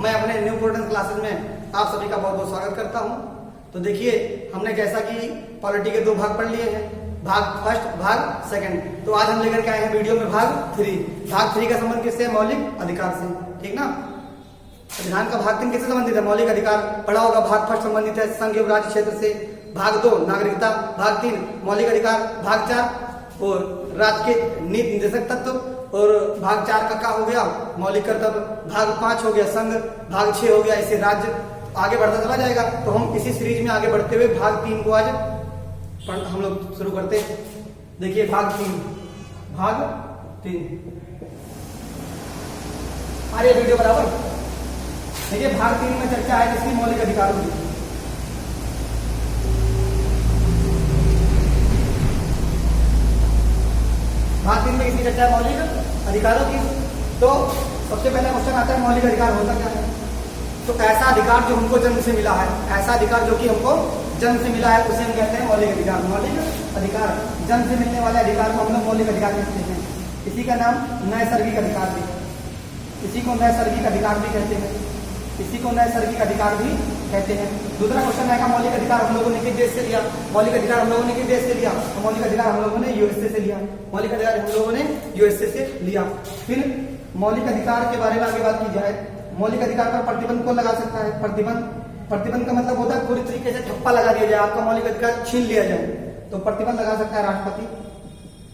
मैं अपने new portal classes में आप सभी का बहुत बहुत स्वागत करता हूं। तो देखिए, हमने जैसा कि पॉलिटी के 2 भाग पढ़ लिए हैं, भाग फर्स्ट, भाग सेकंड। तो आज हम लेकर के आए हैं वीडियो में भाग 3। भाग 3 का संबंध किससे? मौलिक अधिकार से, ठीक ना। संविधान का भाग 3 किससे संबंधित है? मौलिक अधिकार। पढ़ा होगा। भाग फर्स्ट संबंधित है संघ एवं राज्य क्षेत्र से, भाग 2 नागरिकता, भाग 3 मौलिक अधिकार, भाग 4 और राज्य के नीति निर्देशक तत्व, और भाग 4 का क्या हो गया? मौलिक कर्तव्य। भाग 5 हो गया संघ, भाग 6 हो गया ऐसे राज्य। आगे बढ़ता चला जाएगा। तो हम इसी सीरीज में आगे बढ़ते हुए भाग 3 को आज हम लोग शुरू करते हैं। देखिए भाग 3, भाग 3 आ रही है वीडियो बराबर। देखिए भाग 3 में चर्चा है किसकी? मौलिक अधिकारों की। भाग 3 में किसकी चर्चा है? मौलिक अधिकारों की। तो सबसे पहला क्वेश्चन आता है, मौलिक अधिकार होता क्या है? तो ऐसा अधिकार जो हमको जन्म से मिला है, ऐसा अधिकार जो कि हमको जन्म से मिला है, उसे हम कहते हैं मौलिक अधिकार। मौलिक अधिकार, जन्म से मिलने वाले अधिकार को हम लोग मौलिक अधिकार कहते हैं। इसी का नाम नैसर्गिक अधिकार भी, इसी को नैसर्गिक अधिकार भी कहते हैं, इसी को नैसर्गिक अधिकार भी कहते हैं। दूसरा क्वेश्चन आएगा, मौलिक अधिकार हम लोगों ने किस देश से लिया? मौलिक अधिकार हम लोगों ने किस देश से लिया? तो मौलिक अधिकार हम लोगों ने यूएसए से लिया। मौलिक अधिकार हम लोगों ने यूएसए से लिया। फिर मौलिक अधिकार के बारे में आगे बात की जाए। मौलिक अधिकार पर प्रतिबंध कौन लगा सकता है? प्रतिबंध का मतलब होता है पूरी तरीके से ठप्पा लगा दिया जाए, आपका मौलिक अधिकार छीन लिया जाए। तो प्रतिबंध लगा सकता है राष्ट्रपति,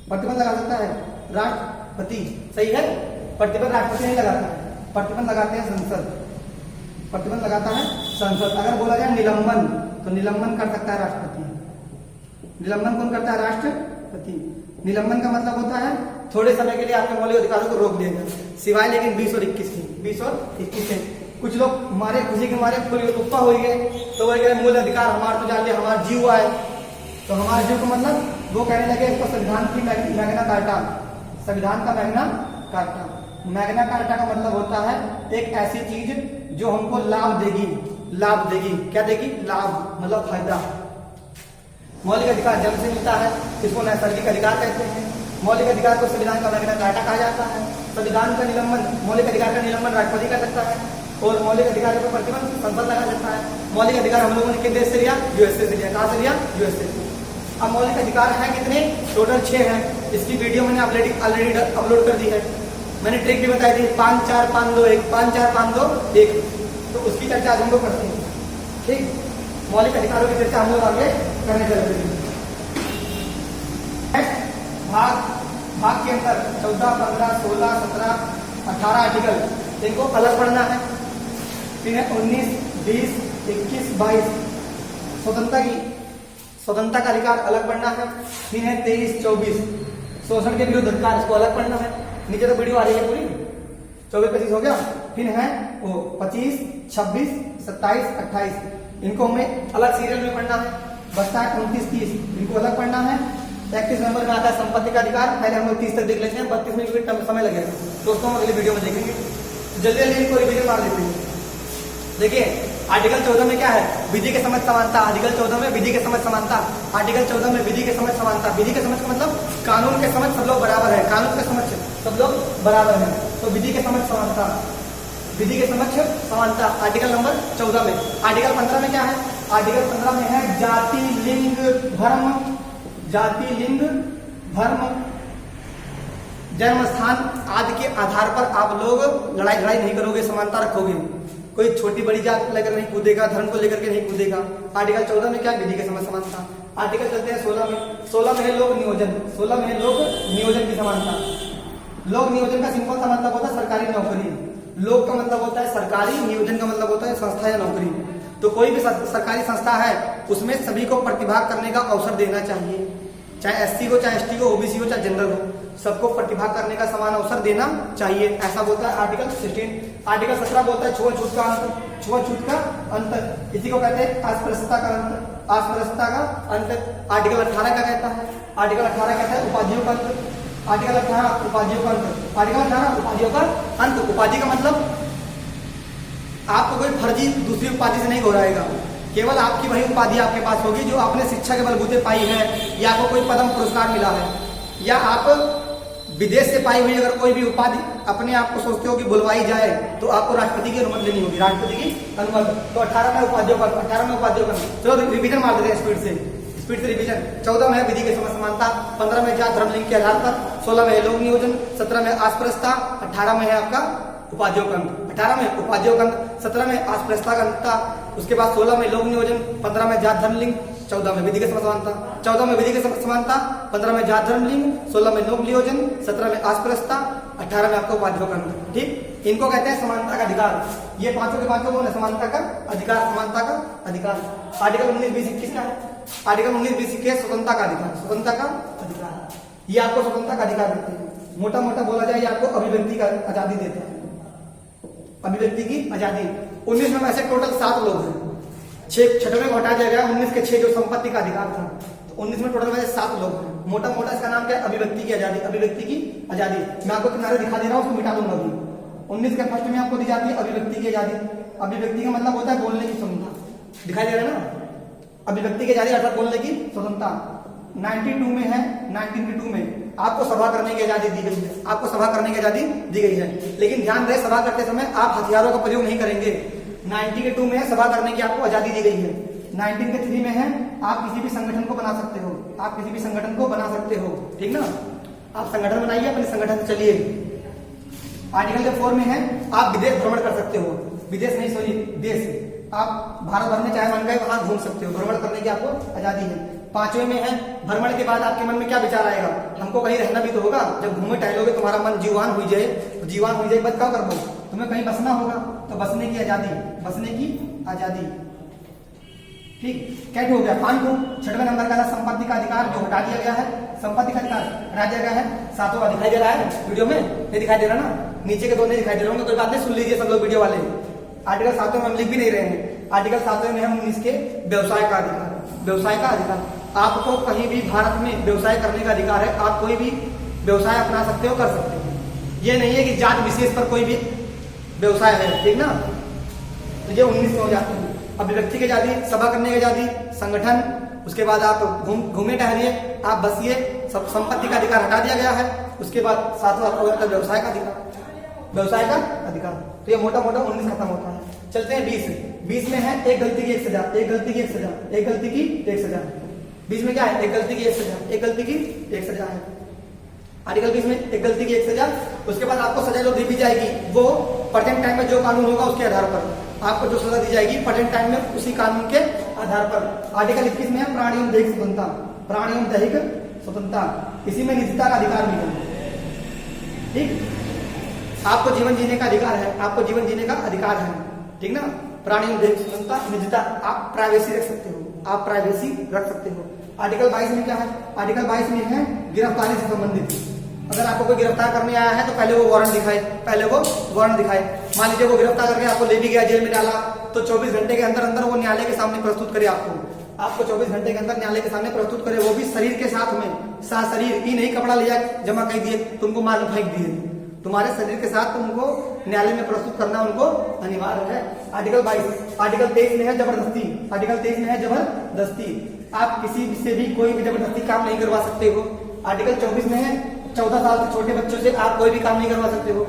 प्रतिबंध लगा सकता है राष्ट्रपति, सही है। प्रतिबंध राष्ट्रपति नहीं लगाता है, प्रतिबंध लगाते हैं संसद, प्रतिबंध लगाता है संसद। अगर बोला जाए निलंबन, तो निलंबन कर सकता है राष्ट्रपति। निलंबन कौन करता है? राष्ट्रपति। निलंबन का मतलब होता है थोड़े समय के लिए आपके मौलिक अधिकारों को रोक दिया जाए, सिवाय लेकिन 20 और 21 की, 20 और 21 से। कुछ लोग मारे खुशी के मारे उत्पा हो गए, तो वो कह मूल अधिकार हमारा, तो जान लिया हमारा जीव है। तो हमारे जीव का मतलब वो कहने लगे इसको संविधान की मैग्ना कार्टा, संविधान का मैग्ना कार्टा। मैग्ना कार्टा का मतलब होता है एक ऐसी चीज जो हमको लाभ देगी, लाभ देगी। क्या देगी? लाभ, मतलब फायदा। मौलिक अधिकार जन्म से मिलता है, इसको नैसर्गिक अधिकार कहते हैं। मौलिक अधिकार को संविधान का मैग्ना कार्टा कहा जाता है। संविधान का निलंबन, मौलिक अधिकार का निलंबन राष्ट्रपति कर सकता है, और मौलिक अधिकार पर प्रतिबंध संसद लगा सकता है। मौलिक अधिकार हम लोगों ने किस देश से लिया? यूएसए से लिया। कहां से लिया? यूएसए से। अब मौलिक अधिकार है कितने? टोटल 6 हैं। इसकी वीडियो मैंने ऑलरेडी अपलोड कर दी है। मैंने ट्रिक भी बताई थी, 5 4 5 2 1, 5 4 5 2 1। तो उसकी चर्चा आज हम लोग करते हैं, ठीक। मौलिक अधिकारों की चर्चा हम लोग आगे करने चलते हैं। भाग के अंदर 14, 15, 16, 17, 18 आर्टिकल, इनको अलग पढ़ना है। फिर है 19, 20, 21, 22 स्वतंत्रता का अधिकार अलग पढ़ना है। फिर है 23, 24 शोषण के विरुद्ध अधिकार, इसको अलग पढ़ना है। नीचे तो वीडियो आ रही है पूरी। 24, 25 हो गया। फिर है वो 25, 26, 27, 28, इनको हमें अलग सीरियल में पढ़ना है। बचता है 29, 30, इनको अलग पढ़ना है। 31 नंबर में आता है संपत्ति का अधिकार। पहले हम लोग 30 तक देख लेते हैं, 32 में भी समय लगेगा दोस्तों, हम अगली वीडियो में देखेंगे। जल्दी जल्दी इनको रिवीजन मार लेते हैं। देखिए आर्टिकल 14 में क्या है? विधि के समक्ष समानता। आर्टिकल 14 में विधि के समक्ष समानता। आर्टिकल 14 में विधि के समक्ष समानता। विधि के समक्ष का मतलब कानून के समक्ष सब लोग बराबर है, कानून के समक्ष सब लोग बराबर है। तो विधि के समक्ष समानता, विधि के समक्ष समानता आर्टिकल नंबर 14 में। आर्टिकल 15 में क्या है? आर्टिकल 15 में है जाति, लिंग, धर्म, जाति, लिंग, धर्म, जन्म स्थान आदि के आधार पर आप लोग लड़ाई नहीं करोगे, समानता रखोगे। कोई छोटी बड़ी जात को लेकर नहीं कूदेगा, धर्म को लेकर के नहीं कूदेगा। आर्टिकल 14 में क्या? विधि के समक्ष समानता। आर्टिकल चलते हैं 16 में। 16 में है लोक नियोजन। 16 में है लोक नियोजन की समानता। लोक नियोजन का सिंपल सा मतलब होता है सरकारी नौकरी। लोक का मतलब होता है सरकारी, नियोजन का मतलब होता है संस्था या नौकरी। तो कोई भी सरकारी संस्था है, उसमें सभी को प्रतिभाग करने का अवसर देना चाहिए, चाहे एससी हो, चाहे एसटी हो, ओबीसी हो, चाहे जनरल हो, सबको प्रतिभाग करने का समान अवसर देना चाहिए। ऐसा बोलता है आर्टिकल 16। आर्टिकल 17 बोलता है छुआछूत का अंत, छुआछूत का अंत, इसी को कहते हैं अस्पृश्यता का अंत, अस्पृश्यता का अंत। आर्टिकल 18 का कहता है? आर्टिकल 18 कहता है उपाधियों का अंत। आर्टिकल 18 उपाधियों का अंत। आर्टिकल 18 उपाधियों का अंत। उपाधि का मतलब आपको कोई फर्जी दूसरी उपाधि से नहीं घोराएगा, केवल आपकी वही उपाधि आपके पास होगी जो आपने शिक्षा के बलबूते पाई है, या आपको कोई पद्म पुरस्कार मिला है, या आप विदेश से पाई हुई अगर कोई भी उपाधि अपने आप को सोचते हो कि बुलवाई जाए तो आपको राष्ट्रपति की अनुमति लेनी होगी, राष्ट्रपति की अनुमति। तो 18 में उपाधियों का, 18 में उपाधियों का। चलो रिवीजन मार देते हैं स्पीड से रिवीजन। 14 में है विधि के समानता, 15 में जात धर्म लिंग के आधार पर, 16 में है लोक नियोजन, 17 में आस्पृश्यता, 18 में है आपका उपाधियों का अंक, 18 में उपाधियों का अंक, 17 में आस्पृश्यता का अंकता, उसके बाद 16 में लोक नियोजन, 15 में जात धर्म लिंग, 14 में विधि के समानता, 14 में विधि के समानता, 15 में जात धर्म लिंग, 16 में लोक नियोजन, 17 में आस्पृश्यता, 18 में आपको उपाधियों का अंक। ठीक, इनको कहते हैं समानता का अधिकार। ये पांचों के पांचों को समानता का अधिकार, समानता का अधिकार। आर्टिकल 19, 20, 21 का है। आर्टिकल 19, 20, 21 स्वतंत्रता का अधिकार, स्वतंत्रता का अधिकार। ये आपको स्वतंत्रता का अधिकार देते हैं। मोटा मोटा बोला जाए, ये आपको अभिव्यक्ति का आजादी देता है, अभिव्यक्ति की आजादी। 19 में ऐसे टोटल 7 लोग हैं, 6 में हटा दिया गया, 19 के 6 जो संपत्ति का अधिकार था, तो 19 में टोटल वैसे 7 लोग हैं। मोटा मोटा इसका नाम क्या है? अभिव्यक्ति की आजादी, अभिव्यक्ति की आजादी। मैं आपको किनारे दिखा दे रहा हूँ, उसको मिटा दूंगा अभी। 19 के फर्स्ट में आपको दी जाती है अभिव्यक्ति की आजादी। अभिव्यक्ति का मतलब होता है बोलने की स्वतंत्रता, दिखाई दे रहा है ना, अभिव्यक्ति की आजादी अर्थात बोलने की स्वतंत्रता। 92 में है, 1992 में आपको सभा करने की आजादी दी गई है, आपको सभा करने की आजादी दी गई है। लेकिन ध्यान रहे, सभा करते समय आप हथियारों का प्रयोग नहीं करेंगे। 92 में सभा करने की आपको आजादी दी गई है। 1903 में है आप किसी भी संगठन को बना सकते हो, आप किसी भी संगठन को बना सकते हो, ठीक ना। आप संगठन बनाइए, अपने संगठन से चलिए। आर्टिकल 4 में है आप विदेश भ्रमण कर सकते हो, विदेश नहीं सॉरी देश, आप भारत भर में चाहे मन गए वहां घूम सकते हो, भ्रमण करने की आपको आजादी है। 5वें में है भ्रमण के बाद आपके मन में क्या विचार आएगा? हमको कहीं रहना भी तो होगा। जब घूमे टहलोगे तुम्हारा मन जीवान हो जाए, जीवान हो जाए बस क्या कर दो, तुम्हें कहीं बसना होगा, तो बसने की आजादी, बसने की आजादी। ठीक, कैट हो गया। 6वें नंबर का संपत्ति का अधिकार जो हटा दिया गया है, संपत्ति का अधिकार हटा दिया गया है। 7वां दिखाई दे रहा है वीडियो में, नहीं दिखाई दे रहा ना, नीचे के 2 नहीं दिखाई दे रहे होंगे, कोई बात नहीं, सुन लीजिए सब लोग वीडियो वाले। आर्टिकल 7 में हम लिख भी नहीं रहे हैं। आर्टिकल 7 में है 19 के व्यवसाय का अधिकार, व्यवसाय का अधिकार। आपको कहीं भी भारत में व्यवसाय करने का अधिकार है, आप कोई भी व्यवसाय अपना सकते हो, कर सकते हो। ये नहीं है कि जात विशेष पर कोई भी व्यवसाय है, ठीक ना। तो ये 19 में हो जाते हैं। अभिव्यक्ति की आजादी, सभा करने की आजादी, संगठन, उसके बाद आप घूमे टहलिए, आप बसिए, सब संपत्ति का अधिकार हटा दिया गया है। उसके बाद 7वां आपको व्यवसाय का अधिकार, व्यवसाय का अधिकार। तो ये मोटा मोटा 19 खत्म होता है। चलते हैं 20 में है एक गलती की 1 सजा, एक गलती की 1 सजा, एक गलती की 1 सजा। 20 में क्या है? एक गलती की 1 सजा, एक गलती की 1 सजा है। आर्टिकल 20 में एक गलती की 1 सजा। उसके बाद आपको सजा जो दी जाएगी वो प्रेजेंट टाइम में जो कानून होगा उसके आधार पर आपको जो सजा दी जाएगी प्रेजेंट टाइम में उसी कानून के आधार पर। आर्टिकल 21 में है प्राणी एवं दैहिक स्वतंत्रता, प्राणी एवं दैहिक स्वतंत्रता। इसी में निजता का अधिकार भी है। ठीक, आपको जीवन जीने का अधिकार है, आपको जीवन जीने का अधिकार है, ठीक ना। प्राणी एवं दैहिक स्वतंत्रता, निजता, आप प्राइवेसी रख सकते हो, आप प्राइवेसी रख सकते हो। आर्टिकल 22 में क्या है? आर्टिकल 22 में है गिरफ्तारी से संबंधित। अगर आपको कोई गिरफ्तार करने आया है तो पहले वो वारंट दिखाए, पहले वो वारंट दिखाए। मान लीजिए वो गिरफ्तार करके आपको ले भी गया, जेल में डाला, तो 24 घंटे के अंदर अंदर वो न्यायालय के सामने प्रस्तुत करे आपको 24 घंटे के अंदर न्यायालय के सामने प्रस्तुत करे, वो भी शरीर के साथ में, साथ शरीर ही नहीं, कपड़ा लिया जमा कर दिए, तुमको मार फेंक दिए, तुम्हारे शरीर के साथ तुमको न्यायालय में प्रस्तुत करना उनको अनिवार्य है। आर्टिकल 22। आर्टिकल 23 में है जबरदस्ती, आर्टिकल 23 में है जबरदस्ती। आप किसी से भी कोई भी जबरदस्ती काम नहीं करवा सकते हो। आर्टिकल 24 में है 14 साल से छोटे बच्चों से आप कोई भी काम नहीं करवा सकते हो।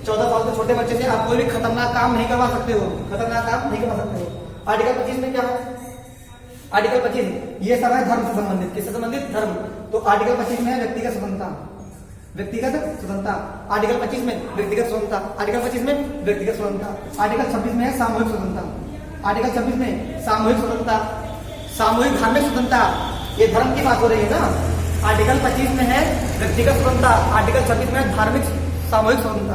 14 साल से छोटे बच्चे से आप कोई भी खतरनाक काम नहीं करवा सकते हो, खतरनाक काम नहीं करवा सकते हो। आर्टिकल 25 में क्या है? आर्टिकल 25 ये सब है धर्म से संबंधित, किससे संबंधित? धर्म। तो आर्टिकल 25 में है व्यक्तिगत स्वतंत्रता, व्यक्तिगत स्वतंत्रता। आर्टिकल 25 में व्यक्तिगत स्वतंत्रता, आर्टिकल 25 में व्यक्तिगत स्वतंत्रता। आर्टिकल 26 में है सामूहिक स्वतंत्रता, आर्टिकल 26 में सामूहिक स्वतंत्रता, सामूहिक धार्मिक स्वतंत्रता। ये धर्म की बात हो रही है ना। आर्टिकल 25 में है व्यक्तिगत स्वतंत्रता, आर्टिकल 26 में धार्मिक सामूहिक स्वतंत्रता,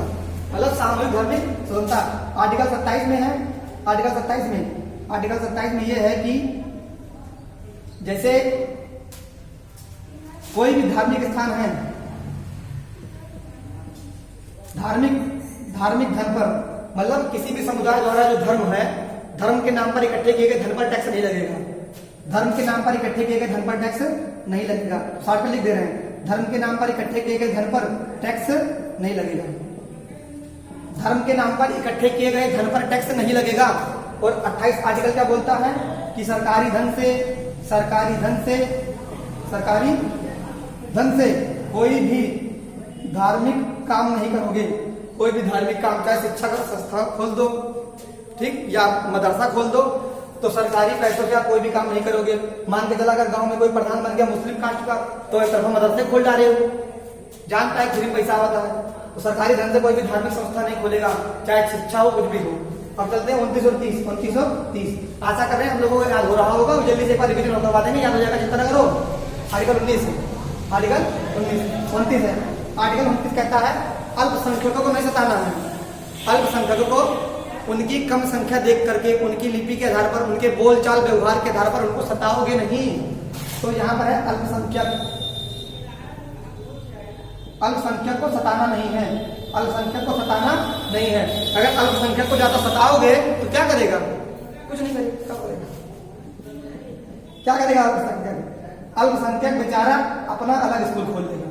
मतलब सामूहिक धार्मिक स्वतंत्रता। आर्टिकल 27 में है, आर्टिकल 27 में, आर्टिकल 27 में यह है कि जैसे कोई भी धार्मिक स्थान है, धार्मिक धन पर, मतलब किसी भी समुदाय द्वारा जो धर्म है, धर्म के नाम पर इकट्ठे किए गए धन पर टैक्स नहीं लगेगा। धर्म के नाम पर इकट्ठे किए गए धन पर टैक्स नहीं लगेगा। शॉर्ट में लिख दे रहे हैं, धर्म के नाम पर इकट्ठे किए गए धन पर टैक्स नहीं लगेगा। धर्म के नाम पर इकट्ठे किए गए धन पर टैक्स नहीं लगेगा। और 28 आर्टिकल क्या बोलता है कि सरकारी धन से कोई भी धार्मिक काम नहीं करोगे, कोई भी धार्मिक काम, चाहे शिक्षा का संस्थान खोल दो, ठीक, या मदरसा खोल दो, तो सरकारी पैसों से आप कोई भी काम नहीं करोगे। मान के चला अगर गांव में कोई प्रधान बन गया मुस्लिम कास्ट का, तो एक तरफ मदरसे खोल डाले हो, जानता है फ्री पैसा आता है, तो सरकारी धन से कोई भी धार्मिक संस्था नहीं खोलेगा, चाहे शिक्षा हो कुछ भी हो। अब चलते हैं 29 और 30। आशा कर रहे हैं हम लोगों को याद हो रहा होगा, जल्दी से एक बार रिवीजन करवा देंगे, याद हो जाएगा, चिंता न करो। आर्टिकल 19 29 है। आर्टिकल 29 कहता है अल्पसंख्यकों को नहीं सताना है। अल्पसंख्यकों को उनकी कम संख्या देख करके, उनकी लिपि के आधार पर, उनके बोलचाल व्यवहार के आधार पर उनको सताओगे नहीं। तो यहाँ पर है अल्पसंख्यक, अल्पसंख्यक को सताना नहीं है, अल्पसंख्यक को सताना नहीं है। अगर अल्पसंख्यक को ज्यादा सताओगे तो क्या करेगा? कुछ नहीं करेगा। क्या करेगा अल्पसंख्यक? अल्पसंख्यक बेचारा अपना अलग स्कूल खोल देगा,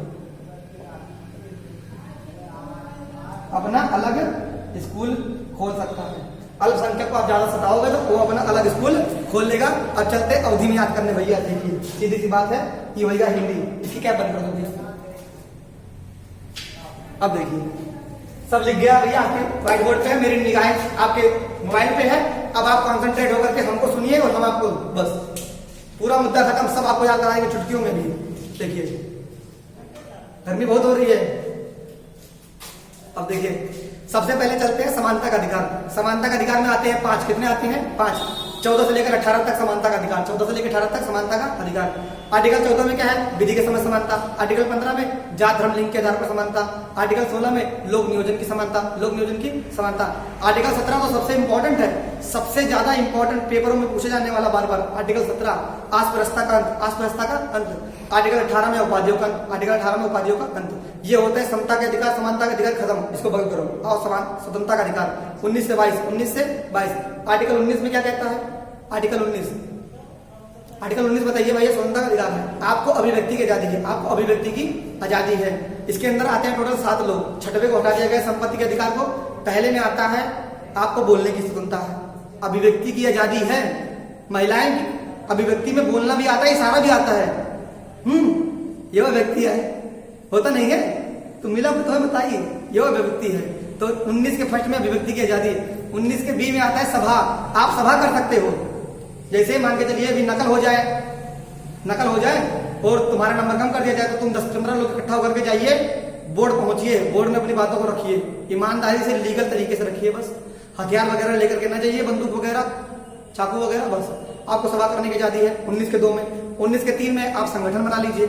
अपना अलग स्कूल खोल सकता है। अल्पसंख्यक को आप ज्यादा सताओगे तो वो अपना अलग स्कूल खोल लेगा। अब चलते अवधि में याद करने भैया, देखिए सीधी सी बात है, ये होगा हिंदी, इसकी क्या बंद कर दोगे? अब देखिए सब लिख गया भैया आपके व्हाइट बोर्ड पे है, मेरी निगाहें आपके मोबाइल पे है। अब आप कंसंट्रेट होकर के हमको सुनिए और हम आपको बस पूरा मुद्दा खत्म, सब आपको याद कराएंगे चुटकियों में भी। देखिए गर्मी बहुत हो रही है। अब देखिए सबसे पहले चलते हैं समानता का अधिकार। समानता का अधिकार में आते हैं 5, कितने आते हैं? 5। 14 से लेकर 18 तक समानता का अधिकार, 14 से लेकर 18 तक समानता का अधिकार। आर्टिकल 14 में क्या है? विधि के समय समानता। आर्टिकल 15 में जात धर्म लिंग के आधार पर समानता। आर्टिकल 16 में लोक नियोजन की समानता, लोक नियोजन की समानता। आर्टिकल 17 तो सबसे इंपॉर्टेंट है, सबसे ज्यादा इंपॉर्टेंट, पेपरों में पूछे जाने वाला बार बार। आर्टिकल 17 अस्पृश्यता का अंत, अस्पृश्यता का अंत। आर्टिकल 18 में उपाधियों का अंत, आर्टिकल 18 में उपाधियों का अंत। ये होता है समता के अधिकार, समानता के अधिकार खत्म, इसको बंद करो। और समान स्वतंत्रता का अधिकार 19 से 22, 19 से 22। आर्टिकल 19 में क्या कहता है? आर्टिकल 19 बताइए भैया, स्वतंत्रता का अधिकार है, आपको अभिव्यक्ति की आजादी है, आपको अभिव्यक्ति की आजादी है। इसके अंदर आते हैं टोटल 7 लोग। 6वें को हटा दिया गया संपत्ति के अधिकार को। पहले में आता है आपको बोलने की स्वतंत्रता है, अभिव्यक्ति की आजादी है। महिलाएं अभिव्यक्ति में बोलना भी आता है, इशारा भी आता है। ये वह व्यक्ति है, होता नहीं है तो मिला तो बताइए, ये वह अभिव्यक्ति है। तो 19 के फर्स्ट में अभिव्यक्ति की आजादी है। 19 के बी में आता है सभा, आप सभा कर सकते हो। जैसे मान के चलिए अभी नकल हो जाए और तुम्हारा नंबर कम कर दिया जाए, तो तुम 10-15 लोग इकट्ठा होकर के जाइए, बोर्ड पहुंचिए, बोर्ड में अपनी बातों को रखिए, ईमानदारी से लीगल तरीके से रखिए। बस हथियार वगैरह लेकर के ना जाइए, बंदूक वगैरह, चाकू वगैरह, बस आपको सभा करने की आजादी है। 19 के 2 में। 19 के 3 में आप संगठन बना लीजिए,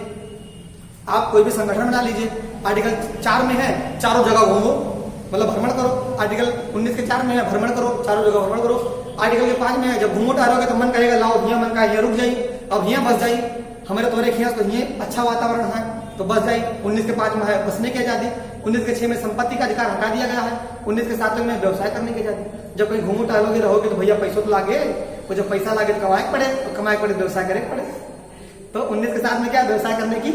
आप कोई भी संगठन बना लीजिए। आर्टिकल 4 में है चारों जगह घूमो, मतलब भ्रमण करो। आर्टिकल 19 के 4 में है भ्रमण करो, चारों जगह भ्रमण करो। आर्टिकल के 5 में है जब घूमो टहलोगे तो मन कहेगा लाओ हिया, मन का हिया रुक जाइए, अब हिया बस जाइए, हमारे तोरे खिया तो ये अच्छा वातावरण है तो बस जाइए। 19 के 5 में है बसने की आजादी। 19 के 6 में संपत्ति का अधिकार हटा दिया गया है। 19 के 7 में व्यवसाय करने की आजादी। जब कहीं घूमो टहलोगे रहोगे तो भैया पैसों तो लागे, तो जब पैसा लागे तो कमाए पड़े, तो कमाए पड़े व्यवसाय करे पड़े। तो 19 के 7 में क्या व्यवसाय करने की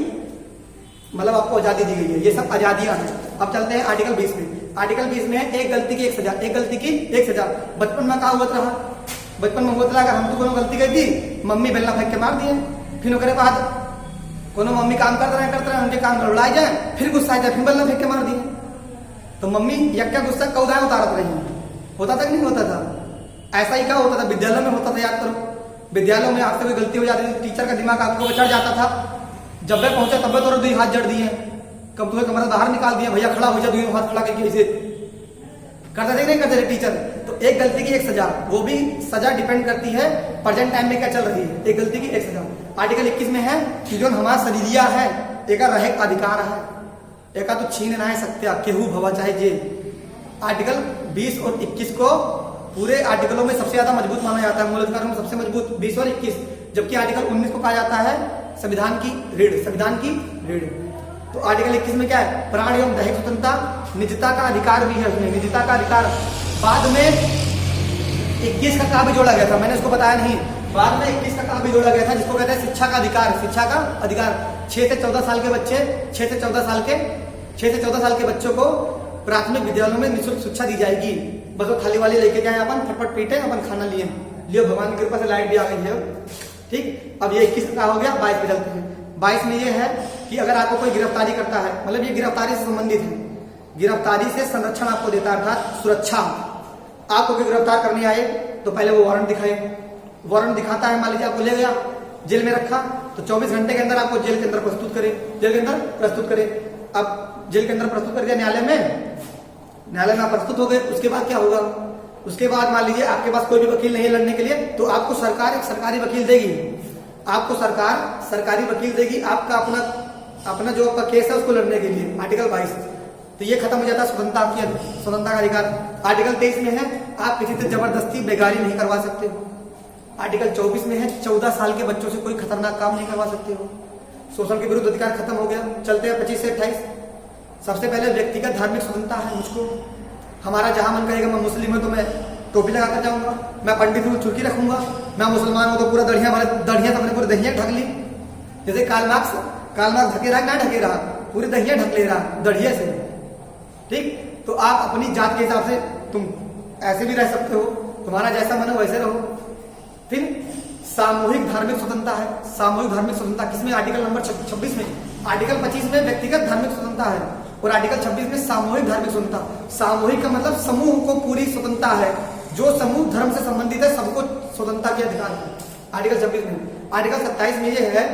मतलब आपको आजादी दी गई है। ये सब आजादियां हैं। अब चलते हैं आर्टिकल 20 में। आर्टिकल 20 में है एक गलती की एक सजा, एक गलती की एक सजा। बचपन में कहा हुआ रहा, बचपन में होता रहा, हम तो कोनो गलती कर दी, मम्मी बेलना फेंक के मार दिए, फिर ओकरे बाद कोनो मम्मी काम करते रहे उनके काम गड़बड़ाए जाए, फिर गुस्सा आ जाए, फिर बेलना फेंक के मार दिए। तो मम्मी यक्का गुस्सा कौदाएं उतारत रही। होता था कि नहीं होता था? ऐसा ही क्या होता था? विद्यालय में होता था, याद करो। विद्यालयों में आपसे कोई गलती हो जाती थी, टीचर का दिमाग आपको चढ़ जाता था। जब वे पहुंचे तब तो 2 हाथ जड़ दिए, कब तुम्हें कमरा बाहर निकाल दिया, भैया खड़ा हो जा, 2 हाथ खड़ा करके इसे करते थे नहीं करते थे टीचर। तो एक गलती की एक सजा, वो भी सजा डिपेंड करती है प्रेजेंट टाइम में क्या चल रही है। एक गलती की एक सजा। आर्टिकल 21 में है कि जो हमारा शरीरिया है एक रहे अधिकार है, एक तो छीन ना है सकत्या केहू भवा चाहे जे। आर्टिकल 20 और 21 को पूरे आर्टिकलों में सबसे ज्यादा मजबूत माना जाता है, मूल अधिकारों में सबसे मजबूत 20 और 21। जबकि आर्टिकल 19 को कहा जाता है संविधान की रीढ़, संविधान की रीढ़। तो आर्टिकल 21 में क्या है? प्राण एवं दैहिक स्वतंत्रता, निजता का अधिकार भी है उसमें, निजता का अधिकार। बाद में 21 का कहा भी जोड़ा गया था, मैंने उसको बताया नहीं। बाद में 21 का कहा भी जोड़ा गया था जिसको कहते हैं शिक्षा का अधिकार, शिक्षा का अधिकार। 6 से 14 साल के बच्चे, 6 से 14 साल के बच्चों को प्राथमिक विद्यालयों में निःशुल्क शिक्षा दी जाएगी। बस वो थाली वाली लेके गए, अपन फटफट पीटे, अपन खाना लिए, लियो भगवान की कृपा से लाइट भी आ गई है। ठीक, अब ये 21 का हो गया। 22 पे चलते हैं। 22 में ये है कि अगर आपको कोई गिरफ्तारी करता है, मतलब ये गिरफ्तारी से संबंधित है, गिरफ्तारी से संरक्षण आपको देता है, अर्थात सुरक्षा। आपको कोई गिरफ्तार करने आए तो पहले वो वारंट दिखाए, वारंट दिखाता है, मान लीजिए आपको ले गया, जेल में रखा, तो 24 घंटे के अंदर आपको जेल के अंदर प्रस्तुत करे, जेल के अंदर प्रस्तुत करे। अब जेल के अंदर प्रस्तुत कर दिया न्यायालय में आप प्रस्तुत हो गए, उसके बाद क्या होगा? उसके बाद मान लीजिए आपके पास कोई भी वकील नहीं है लड़ने के लिए, तो आपको सरकार एक सरकारी वकील देगी, आपको सरकार सरकारी वकील देगी आपका अपना जो आपका केस है उसको लड़ने के लिए। आर्टिकल 22, तो ये खत्म हो जाता है स्वतंत्रता का अधिकार। आर्टिकल 23 में है आप किसी से जबरदस्ती बेगारी नहीं करवा सकते हो। आर्टिकल 24 में है 14 साल के बच्चों से कोई खतरनाक काम नहीं करवा सकते हो। शोषण के विरुद्ध अधिकार खत्म हो गया। चलते हैं 25 से 28। सबसे पहले व्यक्तिगत धार्मिक स्वतंत्रता है मुझको, हमारा जहां मन करेगा, मैं मुस्लिम हूं तो मैं टोपी लगाकर जाऊंगा, मैं पंडित हूं चुटकी रखूंगा, मैं मुसलमान हूं तो पूरा दढ़िया तो अपने पूरी दहिया ढक ली। जैसे काल मार्क्स ढके रहा, ना ढके रहा, पूरी दहिया ढक ले रहा दढ़िया से। ठीक, तो आप अपनी जात के हिसाब से तुम ऐसे भी रह सकते हो, तुम्हारा जैसा मन हो वैसे रहो। फिर सामूहिक धार्मिक स्वतंत्रता है। सामूहिक धार्मिक स्वतंत्रता किसमें? आर्टिकल नंबर 26 में। आर्टिकल 25 में व्यक्तिगत धार्मिक स्वतंत्रता है और आर्टिकल 26 में सामूहिक धार्मिक स्वतंत्रता। सामूहिक का मतलब समूह को पूरी स्वतंत्रता है, जो समूह धर्म से संबंधित है सबको स्वतंत्रता के अधिकार है आर्टिकल 26 में। आर्टिकल 27 में ये है,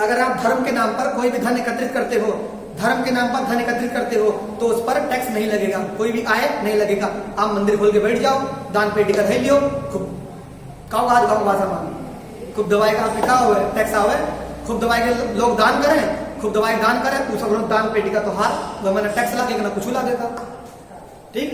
अगर आप धर्म के नाम पर कोई भी धन एकत्रित करते हो, धर्म के नाम पर धन एकत्रित करते हो तो उस पर टैक्स नहीं लगेगा, कोई भी आय नहीं लगेगा। आप मंदिर खोल के बैठ जाओ, दान पेटी का लियो, खूब गाँव भाषा मान, खूब दवाई का आपने कहा हुआ है टैक्स आवे, खूब दवाई के लोग दान करें, खूब दवाई दान करें, उस दान पेटी का त्योहार वह मैंने टैक्स लगेगा ना कुछ लगेगा। ठीक,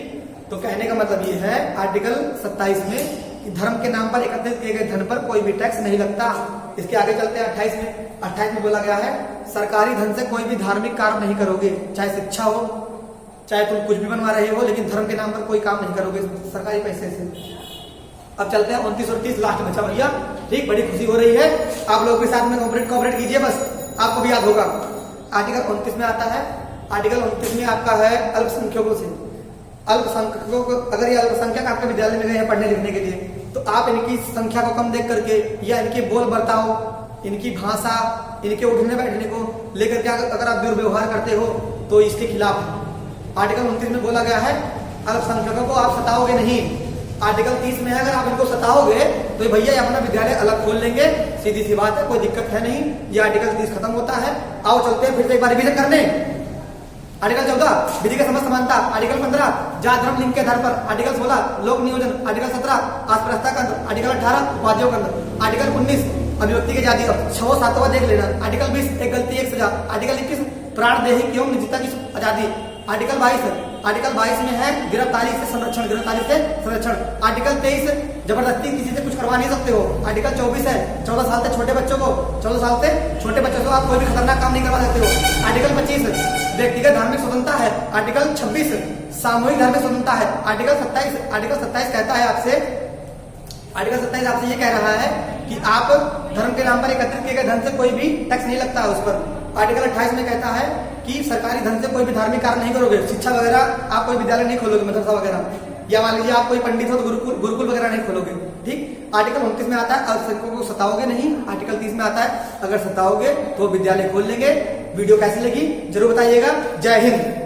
तो कहने का मतलब ये है आर्टिकल 27 में कि धर्म के नाम पर एकत्रित किए गए धन पर कोई भी टैक्स नहीं लगता। इसके आगे चलते हैं 28 में। 28 में बोला गया है सरकारी धन से कोई भी धार्मिक कार्य नहीं करोगे, चाहे शिक्षा हो, चाहे तुम कुछ भी बनवा रहे हो, लेकिन धर्म के नाम पर कोई काम नहीं करोगे सरकारी पैसे से। अब चलते हैं 29 और 30, लास्ट बचा भैया। ठीक, बड़ी खुशी हो रही है आप लोगों के साथ में, कोऑपरेट कीजिए, बस आपको भी याद होगा। आर्टिकल 29 में आता है, आर्टिकल 29 में आपका है अल्पसंख्यकों से। अल्पसंख्यकों को, अगर ये अल्पसंख्यक आपके विद्यालय में गए हैं पढ़ने लिखने के लिए, तो आप इनकी संख्या को कम देख करके या इनके बोल बर्ताव, इनकी भाषा, इनके उठने बैठने को लेकर के अगर आप दुर्व्यवहार करते हो तो इसके खिलाफ है। आर्टिकल 29 में बोला गया है अल्पसंख्यकों को आप सताओगे नहीं। आर्टिकल 30 में है अगर आप इनको सताओगे तो भैया ये अपना विद्यालय अलग खोल लेंगे, सीधी सी बात है, कोई दिक्कत है नहीं। ये आर्टिकल 30 खत्म होता है। आओ चलते हैं फिर से एक बार रिवीजन करने। आर्टिकल 14 विधि के समस्त समानता, आर्टिकल 15 जात धर्म लिंग के आधार पर, आर्टिकल 16 लोक नियोजन, आर्टिकल 17 आस्पृश्यता का अंतर, आर्टिकल 18 उपाधियों का अंतर, आर्टिकल 19 अभिव्यक्ति की आजादी, 6 7वां देख लेना, आर्टिकल 20 एक गलती एक सजा, आर्टिकल 21 प्राणदेहिक एवं निजता की आजादी, आर्टिकल 22 में है गिरफ्तारी से संरक्षण, आर्टिकल 23 जबरदस्ती किसी से कुछ करवा नहीं सकते हो, आर्टिकल 24 है 14 साल से छोटे बच्चों को आप कोई भी खतरनाक काम नहीं करवा सकते हो, आर्टिकल 25 व्यक्तिगत धार्मिक स्वतंत्रता है, आर्टिकल 26 सामूहिक धार्मिक स्वतंत्रता है, आर्टिकल 27 कहता है आपसे, आर्टिकल 27 आपसे ये कह रहा है कि आप धर्म के नाम पर एकत्रित किए गए धन से कोई भी टैक्स नहीं लगता है उस पर। आर्टिकल 28 में कहता है कि सरकारी धन से कोई भी धार्मिक कार्य नहीं करोगे, शिक्षा वगैरह आप कोई विद्यालय नहीं खोलोगे, मदरसा वगैरह, या मान लीजिए आप कोई पंडित हो तो गुरुकुल वगैरह नहीं खोलोगे। ठीक, आर्टिकल 29 में आता है अल्पसंख्यकों को सताओगे नहीं, आर्टिकल 30 में आता है अगर सताओगे तो विद्यालय खोल लेंगे। वीडियो कैसी लगी जरूर बताइएगा। जय हिंद।